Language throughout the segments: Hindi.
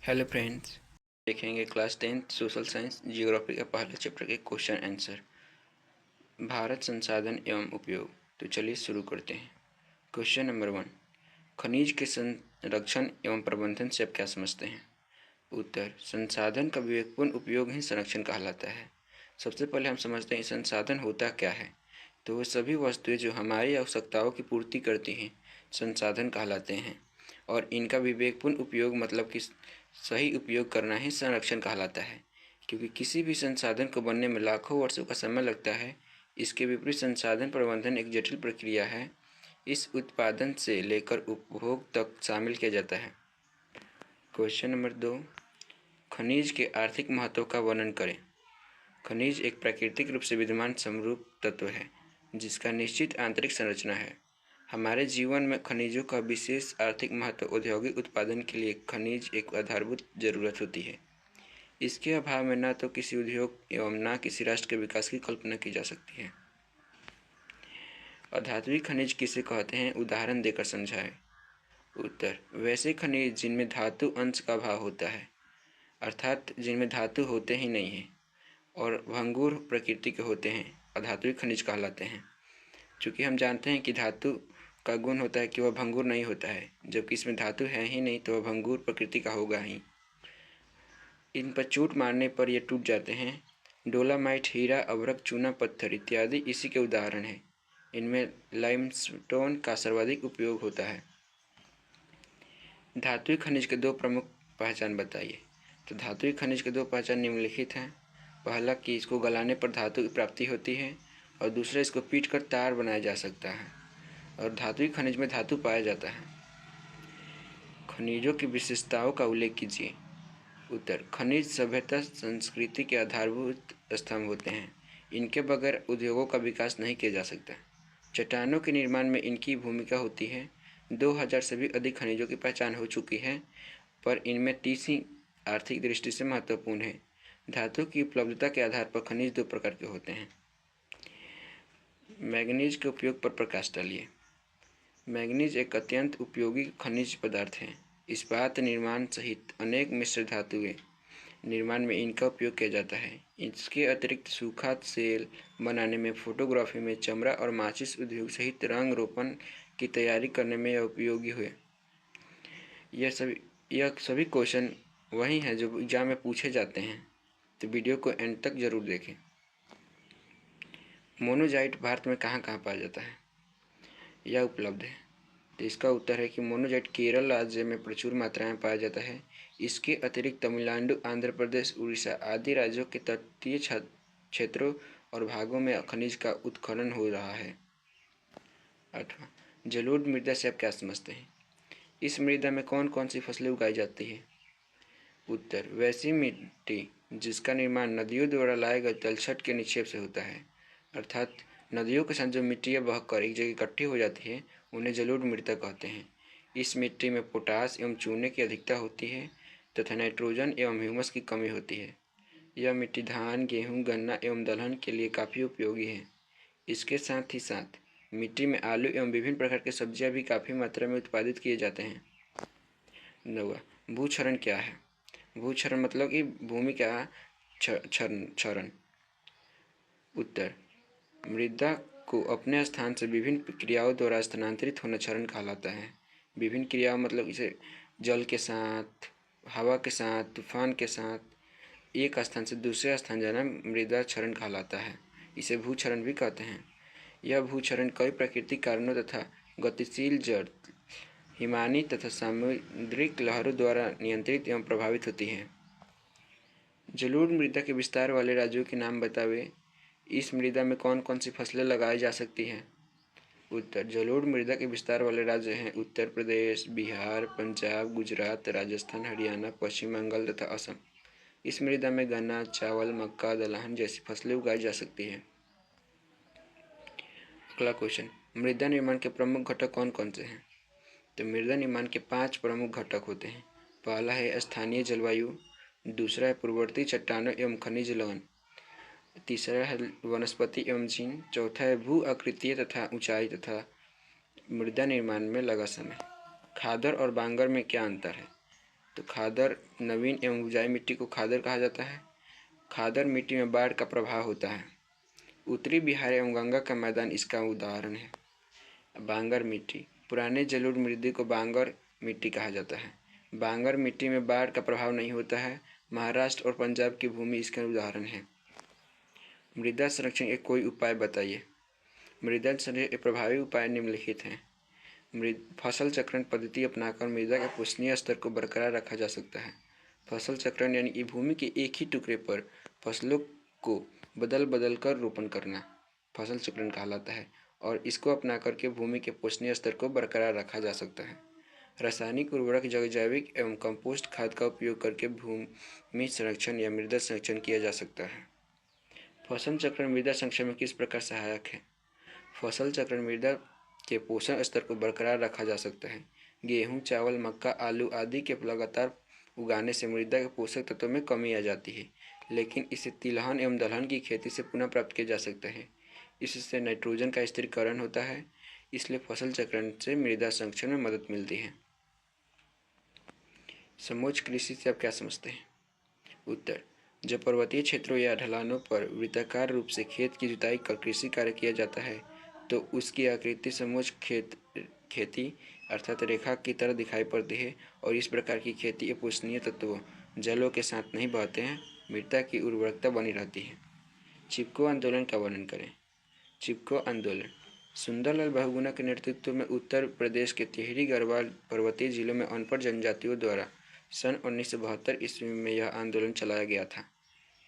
हेलो फ्रेंड्स, देखेंगे class 10th social science geography का पहला चैप्टर के क्वेश्चन आंसर। भारत संसाधन एवं उपयोग। तो चलिए शुरू करते हैं। क्वेश्चन नंबर 1, खनिज के संरक्षण एवं प्रबंधन से आप क्या समझते हैं? उत्तर, संसाधन का विवेकपूर्ण उपयोग ही संरक्षण कहलाता है। सबसे पहले हम समझते हैं संसाधन होता क्या है। तो वो सभी वस्तुएं जो हमारी आवश्यकताओं की पूर्ति करती हैं संसाधन कहलाते हैं, और इनका विवेकपूर्ण उपयोग मतलब कि सही उपयोग करना ही संरक्षण कहलाता है। क्योंकि किसी भी संसाधन को बनने में लाखों वर्षों का समय लगता है, इसके विपरीत संसाधन प्रबंधन एक जटिल प्रक्रिया है। इस उत्पादन से लेकर उपभोग तक शामिल किया जाता है। क्वेश्चन नंबर 2, खनिज के आर्थिक महत्व का वर्णन करें। खनिज एक प्राकृतिक रूप से विद्यमान समरूप तत्व है जिसका निश्चित आंतरिक संरचना है। हमारे जीवन में खनिजों का विशेष आर्थिक महत्व औद्योगिक उत्पादन के लिए खनिज एक आधारभूत जरूरत होती है। इसके अभाव में न तो किसी उद्योग एवं न किसी राष्ट्र के विकास की कल्पना की जा सकती है। अधात्विक खनिज किसे कहते हैं, उदाहरण देकर समझाएं। उत्तर, वैसे खनिज जिनमें धातु अंश का अभाव होता है, अर्थात जिनमें धातु होते ही नहीं है और भंगुर प्रकृति के होते हैं, अधात्विक खनिज कहलाते हैं। चूँकि हम जानते हैं कि धातु का गुण होता है कि वह भंगुर नहीं होता है, जबकि इसमें धातु है ही नहीं तो वह भंगुर प्रकृति का होगा ही। इन पर चोट मारने पर ये टूट जाते हैं। डोलामाइट, हीरा, अभ्रक, चूना पत्थर इत्यादि इसी के उदाहरण हैं। इनमें लाइमस्टोन का सर्वाधिक उपयोग होता है। धात्विक खनिज के दो प्रमुख पहचान बताइए। तो धात्विक खनिज के दो पहचान निम्नलिखित हैं। पहला कि इसको गलाने पर धातु की प्राप्ति होती है, और दूसरा इसको पीट कर तार बनाया जा सकता है, और धात्विक खनिज में धातु पाया जाता है। खनिजों की विशेषताओं का उल्लेख कीजिए। उत्तर, खनिज सभ्यता संस्कृति के आधारभूत स्तंभ होते हैं। इनके बगैर उद्योगों का विकास नहीं किया जा सकता। चट्टानों के निर्माण में इनकी भूमिका होती है। 2000 से भी अधिक खनिजों की पहचान हो चुकी है, पर इनमें 30 ही आर्थिक दृष्टि से महत्वपूर्ण है। धातु की उपलब्धता के आधार पर खनिज दो प्रकार के होते हैं। मैग्नीज के उपयोग पर प्रकाश डालिए। मैग्नीज एक अत्यंत उपयोगी खनिज पदार्थ है। इस्पात निर्माण सहित अनेक मिश्र धातुएं निर्माण में इनका उपयोग किया जाता है। इसके अतिरिक्त सूखा तेल बनाने में, फोटोग्राफी में, चमड़ा और माचिस उद्योग सहित रंग रोपण की तैयारी करने में यह उपयोगी हुए। यह सभी क्वेश्चन वही हैं जो एग्जाम में पूछे जाते हैं, तो वीडियो को एंड तक जरूर देखें। मोनोजाइट भारत में कहाँ कहाँ पाया जाता है? यह उपलब्ध है। तो इसका उत्तर है कि मोनोजाइट केरल राज्य में प्रचुर मात्रा में पाया जाता है। इसके अतिरिक्त तमिलनाडु, आंध्र प्रदेश, उड़ीसा आदि राज्यों के तटीय क्षेत्रों और भागों में खनिज का उत्खनन हो रहा है। 8वां, जलोढ़ मृदा से आप क्या समझते हैं? इस मृदा में कौन कौन सी फसलें उगाई जाती है? उत्तर, वैसी मिट्टी जिसका निर्माण नदियों द्वारा लाए गए तलछट के निक्षेप से होता है, अर्थात नदियों के साथ जो मिट्टियाँ बहकर एक जगह इकट्ठी हो जाती है उन्हें जलोढ़ मृदा कहते हैं। इस मिट्टी में पोटास एवं चूने की अधिकता होती है तथा नाइट्रोजन एवं ह्यूमस की कमी होती है। यह मिट्टी धान, गेहूँ, गन्ना एवं दलहन के लिए काफ़ी उपयोगी है। इसके साथ ही साथ मिट्टी में आलू एवं विभिन्न प्रकार की सब्जियाँ भी काफ़ी मात्रा में उत्पादित किए जाते हैं। 9वां, भूक्षरण क्या है? भूक्षरण मतलब कि भूमि का क्षरण। उत्तर, मृदा को अपने स्थान से विभिन्न क्रियाओं द्वारा स्थानांतरित होना क्षरण कहलाता है। विभिन्न क्रियाओं मतलब इसे जल के साथ, हवा के साथ, तूफान के साथ एक स्थान से दूसरे स्थान जाना मृदा क्षरण कहलाता है। इसे भूक्षरण भी कहते हैं। यह भूक्षरण कई प्राकृतिक कारणों तथा गतिशील जड़, हिमानी तथा सामुद्रिक लहरों द्वारा नियंत्रित एवं प्रभावित होती है। जलोढ़ मृदा के विस्तार वाले राज्यों के नाम बतावे। इस मृदा में कौन कौन सी फसलें लगाई जा सकती हैं? उत्तर, जलोढ़ मृदा के विस्तार वाले राज्य हैं उत्तर प्रदेश, बिहार, पंजाब, गुजरात, राजस्थान, हरियाणा, पश्चिम बंगाल तथा असम। इस मृदा में गन्ना, चावल, मक्का, दलहन जैसी फसलें उगाई जा सकती हैं। अगला क्वेश्चन, मृदा निर्माण के प्रमुख घटक कौन कौन से हैं? तो मृदा निर्माण के 5 प्रमुख घटक होते हैं। पहला है स्थानीय जलवायु, दूसरा है पूर्ववर्ती चट्टानों एवं खनिज लवण, तीसरा है वनस्पति एवं जीन, चौथा है भू आकृतीय तथा ऊंचाई तथा मृदा निर्माण में लगा समय। खादर और बांगर में क्या अंतर है? तो खादर नवीन एवं उपजाऊ मिट्टी को खादर कहा जाता है। खादर मिट्टी में बाढ़ का प्रभाव होता है। उत्तरी बिहार एवं गंगा का मैदान इसका उदाहरण है। बांगर मिट्टी, पुराने जलोढ़ मृदा को बांगर मिट्टी कहा जाता है। बांगर मिट्टी में बाढ़ का प्रभाव नहीं होता है। महाराष्ट्र और पंजाब की भूमि इसका उदाहरण है। मृदा संरक्षण के कोई उपाय बताइए। मृदा संरक्षण के प्रभावी उपाय निम्नलिखित हैं। फसल चक्रण पद्धति अपनाकर मृदा के पोषणीय स्तर को बरकरार रखा जा सकता है। फसल चक्रण यानी कि भूमि के एक ही टुकड़े पर फसलों को बदल बदल कर रोपण करना फसल चक्रण कहलाता है और इसको अपना करके भूमि के पोषणीय स्तर को बरकरार रखा जा सकता है। रासायनिक उर्वरक जैविक एवं कंपोस्ट खाद का उपयोग करके भूमि संरक्षण या मृदा संरक्षण किया जा सकता है। फसल चक्रण मृदा संरक्षण में किस प्रकार सहायक है। फसल चक्रण मृदा के पोषण स्तर को बरकरार रखा जा सकता है। गेहूं, चावल, मक्का, आलू आदि के लगातार उगाने से मृदा के पोषक तत्वों में कमी आ जाती है, लेकिन इसे तिलहन एवं दलहन की खेती से पुनः प्राप्त किया जा सकता है। इससे नाइट्रोजन का स्थिरीकरण होता है, इसलिए फसल चक्रण से मृदा संरक्षण में मदद मिलती है। समोच्च कृषि से आप क्या समझते हैं। उत्तर, जब पर्वतीय क्षेत्रों या ढलानों पर वृत्ताकार रूप से खेत की जुताई कर कृषि कार्य किया जाता है तो उसकी आकृति समोच्च खेती अर्थात रेखा की तरह दिखाई पड़ती है और इस प्रकार की खेती अपोषणीय तत्वों जलों के साथ नहीं बहते हैं, मृदा की उर्वरकता बनी रहती है। चिपको आंदोलन का वर्णन करें। चिपको आंदोलन सुंदरलाल बहुगुणा के नेतृत्व में उत्तर प्रदेश के टिहरी गढ़वाल पर्वतीय जिलों में अनपढ़ जनजातियों द्वारा सन 1972 ईस्वी में यह आंदोलन चलाया गया था।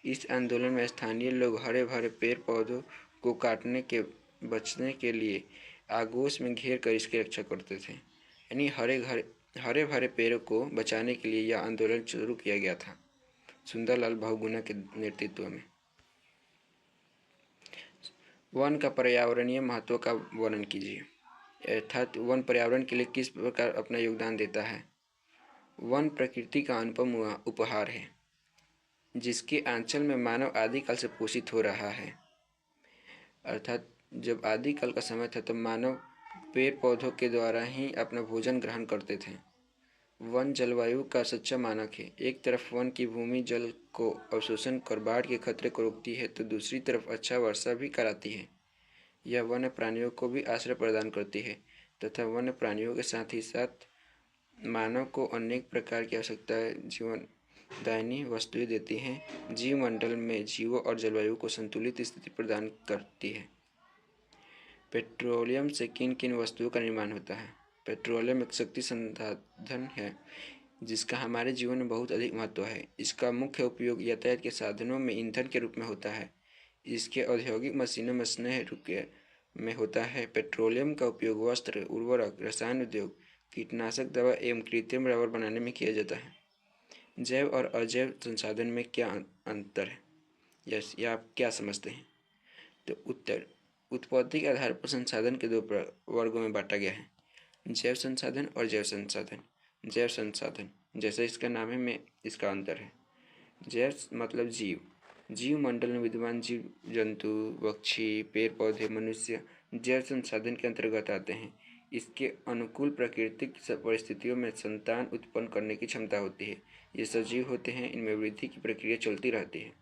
इस आंदोलन में स्थानीय लोग हरे भरे पेड़ पौधों को काटने के बचने के लिए आगोश में घेर कर इसकी रक्षा करते थे, यानी हरे भरे पेड़ों को बचाने के लिए यह आंदोलन शुरू किया गया था सुंदरलाल बहुगुणा के नेतृत्व में। वन का पर्यावरणीय महत्व का वर्णन कीजिए, अर्थात वन पर्यावरण के लिए किस प्रकार अपना योगदान देता है। वन प्रकृति का अनुपम उपहार है जिसके आंचल में मानव आदिकाल से पोषित हो रहा है। अर्थात जब आदिकाल का समय था तब मानव पेड़ पौधों के द्वारा ही अपना भोजन ग्रहण करते थे। वन जलवायु का सच्चा मानक है। एक तरफ वन की भूमि जल को अवशोषण कर बाढ़ के खतरे को रोकती है तो दूसरी तरफ अच्छा वर्षा भी कराती है। यह वन्य प्राणियों को भी आश्रय प्रदान करती है तथा वन्य प्राणियों के साथ ही साथ मानव को अनेक प्रकार की आवश्यकताएं जीवनदायिनी वस्तुएं देती हैं। जीवमंडल में जीवों और जलवायु को संतुलित स्थिति प्रदान करती है। पेट्रोलियम से किन किन वस्तुओं का निर्माण होता है। पेट्रोलियम एक शक्ति संसाधन है जिसका हमारे जीवन में बहुत अधिक महत्व है। इसका मुख्य उपयोग यातायात के साधनों में ईंधन के रूप में होता है। इसके औद्योगिक मशीनों में स्नेह में होता है। पेट्रोलियम का उपयोग वस्त्र, उर्वरक, रसायन उद्योग, कीटनाशक दवा एवं कृत्रिम रबर बनाने में किया जाता है। जैव और अजैव संसाधन में क्या अंतर है या आप क्या समझते हैं। तो उत्तर, उत्पत्ति के आधार पर संसाधन के दो वर्गों में बांटा गया है, जैव संसाधन और जैव संसाधन। जैव संसाधन जैसा इसका नाम है में इसका अंतर है। जैव मतलब जीव, जीव मंडल में विद्यमान जीव जंतु, पक्षी, पेड़ पौधे, मनुष्य जैव संसाधन के अंतर्गत आते हैं। इसके अनुकूल प्राकृतिक परिस्थितियों में संतान उत्पन्न करने की क्षमता होती है। ये सजीव होते हैं, इनमें वृद्धि की प्रक्रिया चलती रहती है।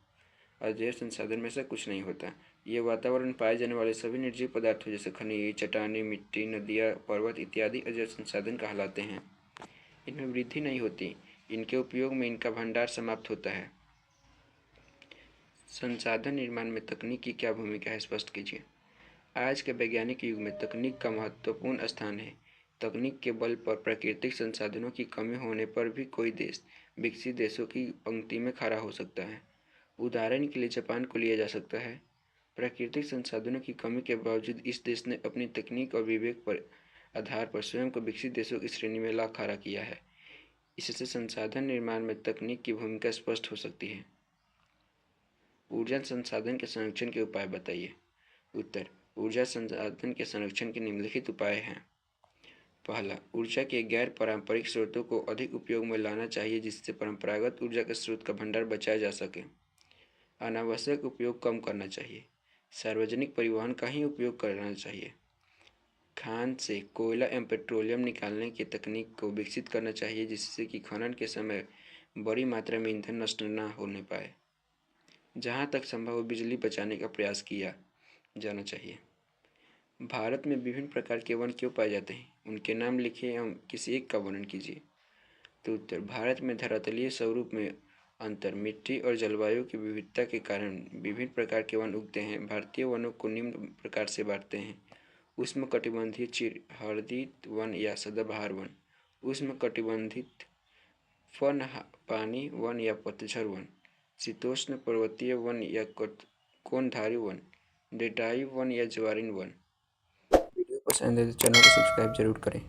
अजैव संसाधन में ऐसा कुछ नहीं होता। ये वातावरण में पाए जाने वाले सभी निर्जीव पदार्थों जैसे खनिज, चट्टानें, मिट्टी, नदियाँ, पर्वत इत्यादि अजैव संसाधन कहलाते हैं। इनमें वृद्धि नहीं होती, इनके उपयोग में इनका भंडार समाप्त होता है। संसाधन निर्माण में तकनीक की क्या भूमिका है, स्पष्ट कीजिए। आज के वैज्ञानिक युग में तकनीक का महत्वपूर्ण स्थान है। तकनीक के बल पर प्राकृतिक संसाधनों की कमी होने पर भी कोई देश विकसित देशों की पंक्ति में खड़ा हो सकता है। उदाहरण के लिए जापान को लिया जा सकता है। प्राकृतिक संसाधनों की कमी के बावजूद इस देश ने अपनी तकनीक और विवेक पर आधार पर स्वयं को विकसित देशों की श्रेणी में ला खड़ा किया है। इससे संसाधन निर्माण में तकनीक की भूमिका स्पष्ट हो सकती है। ऊर्जा संसाधन के संरक्षण के उपाय बताइए। उत्तर, ऊर्जा संसाधन के संरक्षण के निम्नलिखित उपाय हैं। पहला, ऊर्जा के गैर पारंपरिक स्रोतों को अधिक उपयोग में लाना चाहिए जिससे परंपरागत ऊर्जा के स्रोत का भंडार बचाया जा सके। अनावश्यक उपयोग कम करना चाहिए। सार्वजनिक परिवहन का ही उपयोग करना चाहिए। खान से कोयला एवं पेट्रोलियम निकालने की तकनीक को विकसित करना चाहिए, जिससे कि खनन के समय बड़ी मात्रा में ईंधन नष्ट न होने पाए। जहाँ तक संभव हो बिजली बचाने का प्रयास किया जाना चाहिए। भारत में विभिन्न प्रकार के वन क्यों पाए जाते हैं, उनके नाम लिखिए एवं किसी एक का वर्णन कीजिए। तो उत्तर, भारत में धरातलीय स्वरूप में अंतर, मिट्टी और जलवायु की विविधता के कारण विभिन्न प्रकार के वन उगते हैं। भारतीय वनों को निम्न प्रकार से बांटते हैं: उष्णकटिबंधीय चिरहरित वन या सदाबहार वन, उष्णकटिबंधित फन पानी वन या पतझड़ वन, शीतोष्ण पर्वतीय वन या कोनधारी वन, डेटाई वन या ज्वारीन वन। वीडियो पसंद है तो चैनल को सब्सक्राइब जरूर करें।